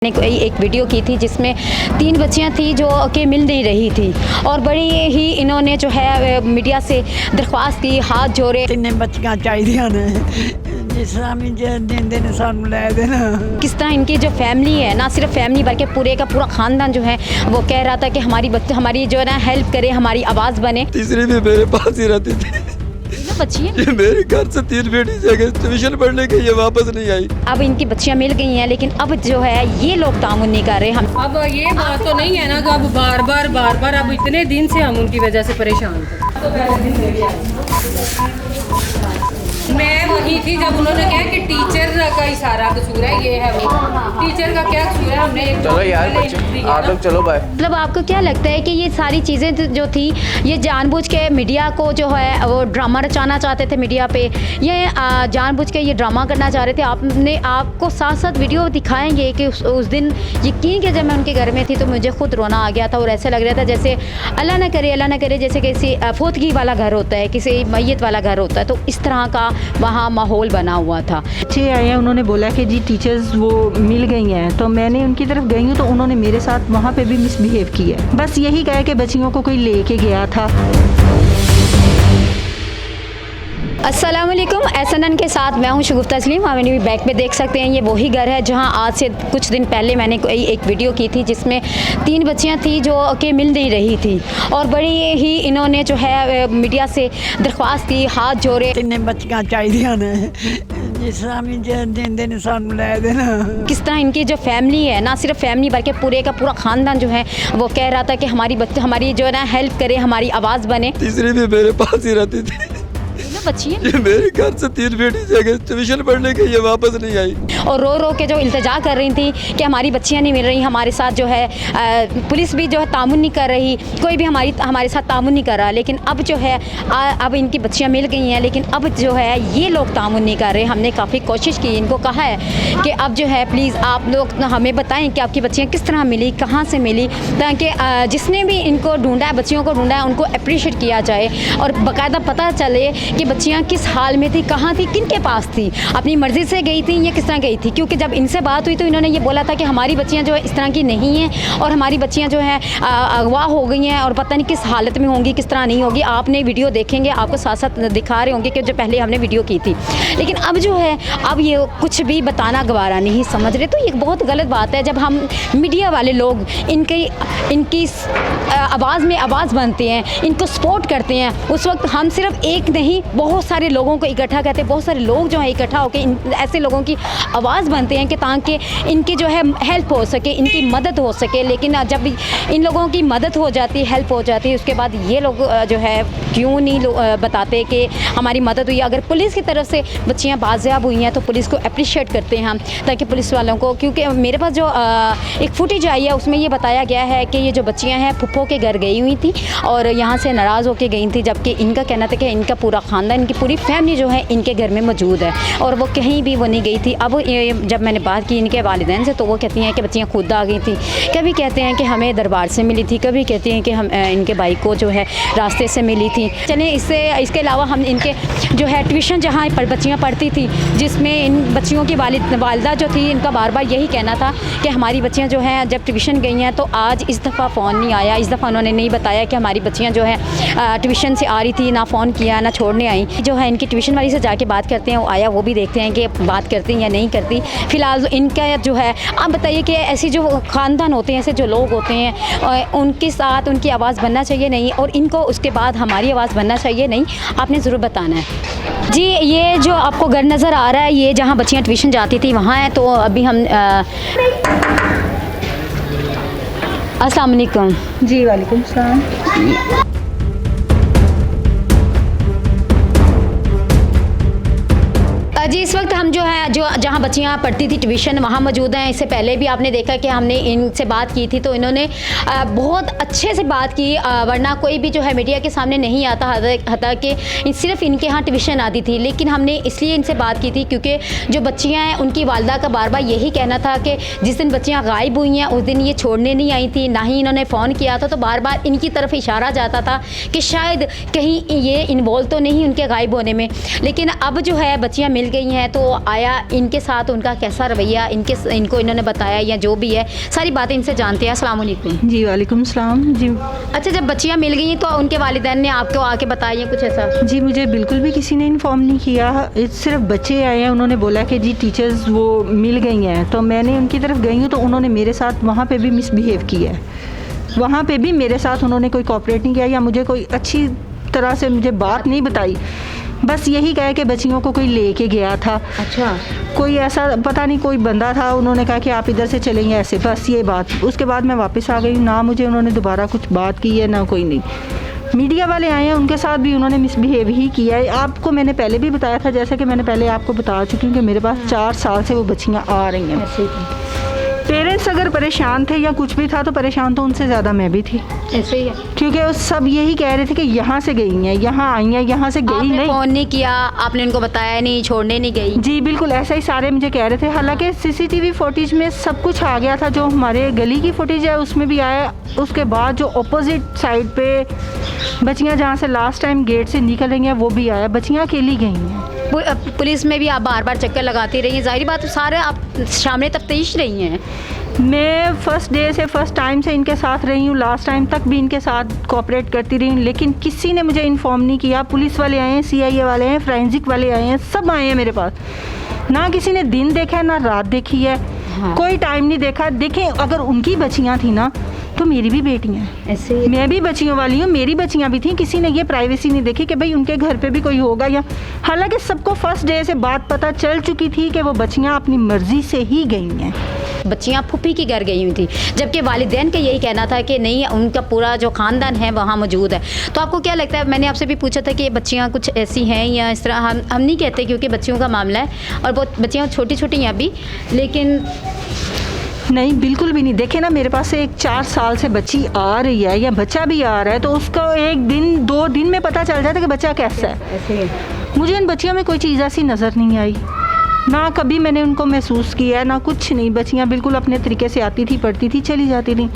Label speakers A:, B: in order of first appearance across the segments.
A: मैंने कोई एक वीडियो की थी जिसमें 3 बच्चियां थी जो कि मिल नहीं रही थी और बड़ी ही इन्होंने जो है मीडिया से दरख्वास्त की, हाथ जोड़े।
B: 3 बच्चियां चाहिए ने जिस स्वामी जी देंदे ने सानू लै देना।
A: किस तरह इनकी जो फैमिली है, ना सिर्फ फैमिली बल्कि पूरे का पूरा खानदान जो है वो कह रहा था कि हमारी जो है ना हेल्प करे, हमारी आवाज़ बने।
C: तीसरी भी मेरे पास ही रहती थी।
A: बच्ची है
C: ये मेरे घर से 3 बेटी जगह ट्यूशन पढ़ने के ये वापस नहीं आई।
A: अब इनकी बच्चियां मिल गई हैं, लेकिन अब जो है ये लोग तामुन नहीं कर रहे। हम
D: अब ये बात तो नहीं है ना कि अब बार बार अब इतने दिन से हम उनकी वजह से परेशान थे। मैं वही थी जब उन्होंने कहा कि टीचर का ही सारा कसूर है, ये है वो। टीचर का क्या कसूर है? हमने
C: चलो यार आप लोग चलो बाय।
A: मतलब आपको क्या लगता है कि ये सारी चीज़ें जो थी ये जानबूझ के मीडिया को जो है वो ड्रामा रचाना चाहते थे मीडिया पे, ये जानबूझ के ये ड्रामा करना चाह रहे थे? आपको साथ साथ वीडियो दिखाएंगे कि उस दिन यकीन के जब मैं उनके घर में थी तो मुझे खुद रोना आ गया था और ऐसा लग रहा था जैसे अल्लाह ना करे जैसे किसी फोतगी वाला घर होता है, किसी मैयत वाला घर होता है, तो इस तरह का वहाँ माहौल बना हुआ था।
E: बच्चे आए हैं, उन्होंने बोला कि जी टीचर्स वो मिल गई हैं, तो मैंने उनकी तरफ गई हूँ तो उन्होंने मेरे साथ वहाँ पे भी मिसबिहेव किया है। बस यही कहा कि बच्चियों को कोई लेके गया था।
A: अस्सलाम वालेकुम, SNN के साथ मैं हूं शगुफ्ता तस्लीम। आप मेरी बैक पे देख सकते हैं, ये वही घर है जहां आज से कुछ दिन पहले मैंने कोई एक वीडियो की थी जिसमें 3 बच्चियां थी जो कि मिल नहीं रही थी और बड़ी ही इन्होंने जो है मीडिया से दरख्वास्त की, हाथ जोड़े।
B: 3 बच्चियां चाहिए ने जिस स्वामी जी देंदे ने सानू लै देना।
A: किस तरह इनकी जो फैमिली है, ना सिर्फ फैमिली बल्कि पूरे का पूरा खानदान जो है वो कह रहा था कि हमारी जो है ना हेल्प करे, हमारी आवाज़ बने।
C: तीसरी भी मेरे पास ही रहती थी।
A: बच्ची है
C: ये मेरे घर से 3 बेटी जगह ट्यूशन पढ़ने के ये वापस नहीं आई
A: और रो के जो इल्तिजा कर रही थी कि हमारी बच्चियां नहीं मिल रही, हमारे साथ जो है पुलिस भी जो है तामुन नहीं कर रही, कोई भी हमारे साथ तामुन नहीं कर रहा। लेकिन अब जो है अब इनकी बच्चियां मिल गई हैं, लेकिन अब जो है ये लोग तामुन नहीं कर रहे। हमने काफ़ी कोशिश की, इनको कहा है कि अब जो है प्लीज़ आप लोग हमें बताएं कि आपकी बच्चियाँ किस तरह मिली, कहाँ से मिली, ताकि जिसने भी इनको ढूंढा है, बच्चियों को ढूंढा है, उनको अप्रिशिएट किया जाए और बाकायदा पता चले कि बच्चियाँ किस हाल में थी, कहाँ थी, किन के पास थी, अपनी मर्ज़ी से गई थी या किस तरह गई थी। क्योंकि जब इनसे बात हुई तो इन्होंने ये बोला था कि हमारी बच्चियाँ जो है इस तरह की नहीं हैं और हमारी बच्चियाँ जो हैं अगवा हो गई हैं और पता नहीं किस हालत में होंगी, किस तरह नहीं होगी। आपने वीडियो देखेंगे, आपको साथ साथ दिखा रहे होंगे कि जो पहले हमने वीडियो की थी। लेकिन अब जो है अब ये कुछ भी बताना गवारा नहीं समझ रहे, तो ये बहुत गलत बात है। जब हम मीडिया वाले लोग इनकी आवाज़ में आवाज़ बनते हैं, इनको सपोर्ट करते हैं, उस वक्त हम सिर्फ एक नहीं बहुत सारे लोगों को इकट्ठा करते हैं, बहुत सारे लोग जो है इकट्ठा होकर ऐसे लोगों की आवाज़ बनते हैं कि ताकि इनकी जो है हेल्प हो सके, इनकी मदद हो सके। लेकिन जब इन लोगों की मदद हो जाती है, हेल्प हो जाती है, उसके बाद ये लोग जो है क्यों नहीं बताते कि हमारी मदद हुई। अगर पुलिस की तरफ से बच्चियाँ बाजियाब हुई हैं तो पुलिस को अप्रिशिएट करते हैं हम, ताकि पुलिस वालों को, क्योंकि मेरे पास जो एक फुटेज आई है उसमें ये बताया गया है कि ये जो बच्चियाँ हैं फुप्पो के घर गई हुई थी और यहाँ से नाराज़ होकर गई थी, जबकि इनका कहना था कि इनका पूरा ख़ानदान, इनकी पूरी फैमिली जो है इनके घर में मौजूद है और वो कहीं भी वो नहीं गई थी। अब जब मैंने बात की इनके वालिदैन से तो वो कहती हैं कि बच्चियाँ खुद आ गई थी। कभी कहते हैं कि हमें दरबार से मिली थी, कभी कहती हैं कि हम इनके भाई को जो है रास्ते से मिली थी। चलें इसके अलावा हम इनके जो है ट्यूशन जहाँ पर बच्चियाँ पढ़ती थी, जिसमें इन बच्चियों की वालिदा जो थी, इनका बार बार यही कहना था कि हमारी बच्चियाँ जो हैं जब ट्यूशन गई हैं तो आज इस दफ़ा फ़ोन नहीं आया, इस दफ़ा उन्होंने नहीं बताया कि हमारी बच्चियाँ जो है ट्यूशन से आ रही थी, ना फ़ोन किया ना छोड़ने आई। जो है इनकी ट्यूशन वाली से जाके बात करते हैं, वो आया, वो भी देखते हैं कि बात करती हैं या नहीं करती। फ़िलहाल इनका जो है आप बताइए कि ऐसी जो ख़ानदान होते हैं, ऐसे जो लोग होते हैं, उनके साथ उनकी आवाज़ बनना चाहिए नहीं और इनको उसके बाद हमारी आवाज़ बनना चाहिए नहीं, आपने ज़रूर बताना है। जी, ये जो आपको घर नज़र आ रहा है, ये जहाँ बच्चियाँ ट्यूशन जाती थी वहाँ है। तो अभी हम अस्सलाम वालेकुम।
E: जी वालेकुम सलाम।
A: जी, इस वक्त हम जो है जहाँ बच्चियाँ पढ़ती थी ट्यूशन वहाँ मौजूद हैं। इससे पहले भी आपने देखा कि हमने इनसे बात की थी तो इन्होंने बहुत अच्छे से बात की, वरना कोई भी जो है मीडिया के सामने नहीं आता, हता कि सिर्फ इनके यहाँ ट्यूशन आती थी। लेकिन हमने इसलिए इनसे बात की थी क्योंकि जो बच्चियाँ हैं उनकी वालदा का बार बार यही कहना था कि जिस दिन बच्चियाँ गायब हुई हैं उस दिन ये छोड़ने नहीं आई थी, ना ही इन्होंने फ़ोन किया था। तो बार बार इनकी तरफ इशारा जाता था कि शायद कहीं ये इन्वॉल्व तो नहीं उनके गायब होने में। लेकिन अब जो है बच्चियाँ मिल गई गई हैं तो आया इनके साथ उनका कैसा रवैया इनको इन्होंने बताया या जो भी है सारी बातें इनसे जानते हैं। अस्सलाम वालेकुम।
E: जी वालेकुम सलाम जी।
A: अच्छा, जब बच्चियाँ मिल गई तो उनके वालिदैन ने आपको आके बताया कुछ ऐसा?
E: जी मुझे बिल्कुल भी किसी ने इन्फॉर्म नहीं किया, सिर्फ बच्चे आए हैं, उन्होंने बोला कि जी टीचर्स वो मिल गई हैं। तो मैंने उनकी तरफ गई हूँ तो उन्होंने मेरे साथ वहाँ पे भी मिसबिहेव किया है, वहाँ पे भी मेरे साथ उन्होंने कोई कोऑपरेट नहीं किया या मुझे कोई अच्छी तरह से मुझे बात नहीं बताई। बस यही कहा कि बच्चियों को कोई लेके गया था।
A: अच्छा,
E: कोई ऐसा पता नहीं कोई बंदा था, उन्होंने कहा कि आप इधर से चलेंगे ऐसे, बस ये बात। उसके बाद मैं वापस आ गई, ना मुझे उन्होंने दोबारा कुछ बात की है ना कोई नहीं। मीडिया वाले आए हैं, उनके साथ भी उन्होंने मिसबिहेव ही किया है। आपको मैंने पहले भी बताया था, जैसे कि मैंने पहले आपको बता चुकी हूँ कि मेरे पास 4 साल से वो बच्चियाँ आ रही हैं।
A: ऐसे ही
E: पेरेंट्स अगर परेशान थे या कुछ भी था तो परेशान तो उनसे ज़्यादा मैं भी थी,
A: ऐसे ही है।
E: क्योंकि वो सब यही कह रहे थे कि यहाँ से गई हैं, यहाँ आई हैं, यहाँ से गई
A: आपने
E: नहीं।
A: फ़ोन नहीं किया, आपने उनको बताया नहीं, छोड़ने नहीं गई?
E: जी बिल्कुल ऐसा ही सारे मुझे कह रहे थे। हालांकि सीसीटीवी फुटेज में सब कुछ आ गया था, जो हमारे गली की फुटेज है उसमें भी आया। उसके बाद जो अपोजिट साइड पे बच्चियाँ जहाँ से लास्ट टाइम गेट से निकल रही हैं वो भी आया। बच्चियाँ अकेली गई हैं।
A: पुलिस में भी आप बार बार चक्कर लगाती रही हैं, जाहिर बात सारे आप सामने तफ्तीश रही हैं।
E: मैं फर्स्ट डे से फर्स्ट टाइम से इनके साथ रही हूँ, लास्ट टाइम तक भी इनके साथ कोऑपरेट करती रही हूँ, लेकिन किसी ने मुझे इन्फॉर्म नहीं किया। पुलिस वाले आए हैं, CIA वाले हैं, फोरेंसिक वाले आए हैं, सब आए हैं मेरे पास। ना किसी ने दिन देखा है ना रात देखी है।
A: हाँ।
E: कोई टाइम नहीं देखा। देखें अगर उनकी बच्चियाँ थी ना तो मेरी भी बेटियाँ हैं,
A: ऐसे
E: मैं भी बच्चियों वाली हूँ, मेरी बच्चियाँ भी थी। किसी ने ये प्राइवेसी नहीं देखी कि भाई उनके घर पे भी कोई होगा या। हालांकि सबको फर्स्ट डे से बात पता चल चुकी थी कि वो बच्चियाँ अपनी मर्जी से ही गई हैं।
A: बच्चियाँ फूफी के घर गई हुई थी, जबकि वालिदैन का यही कहना था कि नहीं, उनका पूरा जो ख़ानदान है वहाँ मौजूद है। तो आपको क्या लगता है, मैंने आपसे भी पूछा था कि ये बच्चियाँ कुछ ऐसी हैं या इस तरह? हम नहीं कहते क्योंकि बच्चियों का मामला है और बहुत बच्चियाँ छोटी छोटी हैं अभी, लेकिन
E: नहीं बिल्कुल भी नहीं। देखे ना मेरे पास से एक 4 साल से बच्ची आ रही है या बच्चा भी आ रहा है तो उसका 1 दिन 2 दिन में पता चल जाता है कि बच्चा कैसा है।
A: ऐसे
E: मुझे इन बच्चियों में कोई चीज़ ऐसी नज़र नहीं आई, ना कभी मैंने उनको महसूस किया है ना कुछ नहीं। बच्चियाँ बिल्कुल अपने तरीके से आती थी, पढ़ती थी, चली जाती थी।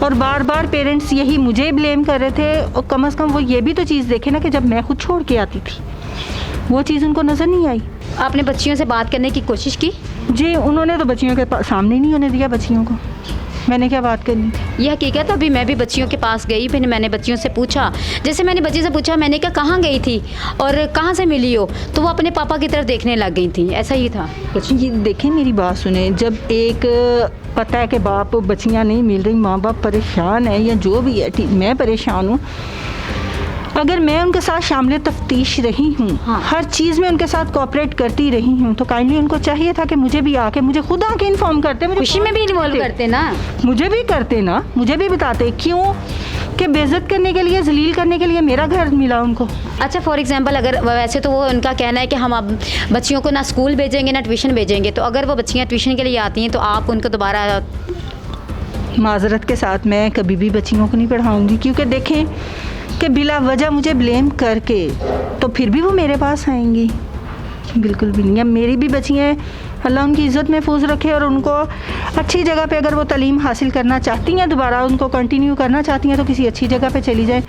E: और बार बार पेरेंट्स यही मुझे ब्लेम कर रहे थे। और कम से कम वो ये भी तो चीज़ देखे ना कि जब मैं खुद छोड़ के आती थी वो चीज़ उनको नज़र नहीं आई।
A: आपने बच्चियों से बात करने की कोशिश की?
E: जी उन्होंने तो बच्चियों के सामने नहीं होने दिया बच्चियों को। मैंने क्या बात करनी थी?
A: ये हकीकत। अभी मैं भी बच्चियों के पास गई, फिर मैंने बच्चियों से पूछा, जैसे मैंने बच्ची से पूछा, मैंने कहा कहाँ गई थी और कहाँ से मिली हो, तो वो अपने पापा की तरफ देखने लग गई थी। ऐसा ही था कुछ।
E: ये देखें मेरी बात सुने, जब एक पता है कि बाप बच्चियाँ नहीं मिल रही, माँ बाप परेशान है या जो भी है, ठीक मैं परेशान हूँ। अगर मैं उनके साथ शामिल तफ्तीश रही हूँ,
A: हाँ।
E: हर चीज़ में उनके साथ कोऑपरेट करती रही हूँ, तो काइंडली उनको चाहिए था कि मुझे भी आके मुझे खुद आके इन्फॉर्म करते, मुझे
A: खुशी में भी इन्वॉल्व करते ना,
E: मुझे भी करते ना, मुझे भी बताते। क्यों कि बेइज्जत करने के लिए, जलील करने के लिए मेरा घर मिला उनको।
A: अच्छा फॉर एग्जांपल, अगर वैसे तो वो उनका कहना है कि हम अब बच्चियों को ना स्कूल भेजेंगे ना ट्यूशन भेजेंगे, तो अगर वो बच्चियाँ ट्यूशन के लिए आती हैं तो आप उनको दोबारा?
E: माजरत के साथ मैं कभी भी बच्चियों को नहीं पढ़ाऊँगी, क्योंकि देखें कि बिला वजह मुझे ब्लेम करके तो फिर भी वो मेरे पास आएंगी। बिल्कुल भी नहीं। अब मेरी भी बच्चियाँ हैं, अल्लाह उनकी इज़्ज़त महफूज रखे और उनको अच्छी जगह पे अगर वो तालीम हासिल करना चाहती हैं, दोबारा उनको कंटिन्यू करना चाहती हैं तो किसी अच्छी जगह पे चली जाएं,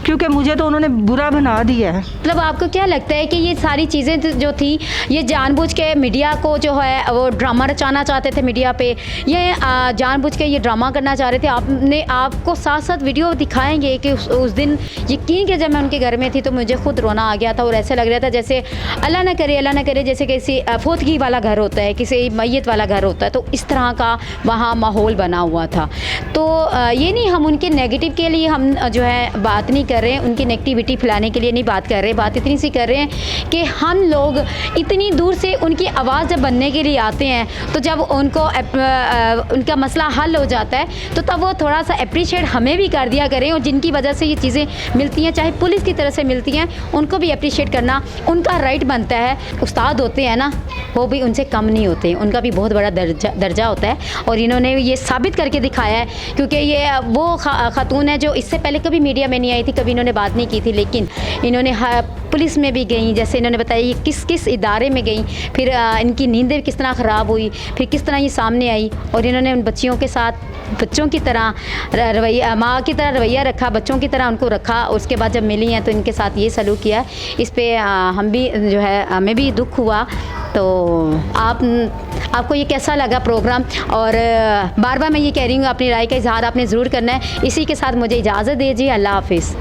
E: क्योंकि मुझे तो उन्होंने बुरा बना दिया है।
A: मतलब आपको क्या लगता है कि ये सारी चीज़ें जो थी ये जानबूझ के मीडिया को जो है वो ड्रामा रचाना चाहते थे मीडिया पे, ये जानबूझ के ये ड्रामा करना चाह रहे थे? आपने आपको साथ साथ वीडियो दिखाएंगे कि उस दिन यकीन कि जब मैं उनके घर में थी तो मुझे खुद रोना आ गया था और ऐसे लग रहा था जैसे अल्लाह ना करे जैसे किसी फोतगी वाला घर होता है, किसी मैयत वाला घर होता है, तो इस तरह का वहाँ माहौल बना हुआ था। तो ये नहीं, हम उनके नेगेटिव के लिए हम जो है बात नहीं कर रहे हैं, उनकी नेगेटिविटी फैलाने के लिए नहीं बात कर रहे, बात इतनी सी कर रहे हैं कि हम लोग इतनी दूर से उनकी आवाज़ जब बनने के लिए आते हैं तो जब उनको उनका मसला हल हो जाता है तो तब वो थोड़ा सा अप्रिशिएट हमें भी कर दिया करें, और जिनकी वजह से ये चीज़ें मिलती हैं, चाहे पुलिस की तरफ से मिलती हैं, उनको भी अप्रिशिएट करना उनका राइट बनता है। उस्ताद होते हैं ना, वो भी उनसे कम नहीं होते, उनका भी बहुत बड़ा दर्जा होता है, और इन्होंने ये साबित करके दिखाया है, क्योंकि ये वो खातून है जो इससे पहले कभी मीडिया में नहीं आई थी, कभी इन्होंने बात नहीं की थी, लेकिन इन्होंने पुलिस में भी गई, जैसे इन्होंने बताया ये किस किस इदारे में गई, फिर इनकी नींदें किस तरह ख़राब हुई, फिर किस तरह ये सामने आई और इन्होंने उन बच्चियों के साथ बच्चों की तरह रवैया, माँ की तरह रवैया रखा, बच्चों की तरह उनको रखा। उसके बाद जब मिली हैं तो इनके साथ ये सलूक किया। इस पे हम भी जो है हमें भी दुख हुआ। तो आपको ये कैसा लगा प्रोग्राम? और बार बार मैं ये कह रही हूँ अपनी राय का इजहार आपने ज़रूर करना है। इसी के साथ मुझे इजाज़त दीजिए। अल्लाह हाफिज़।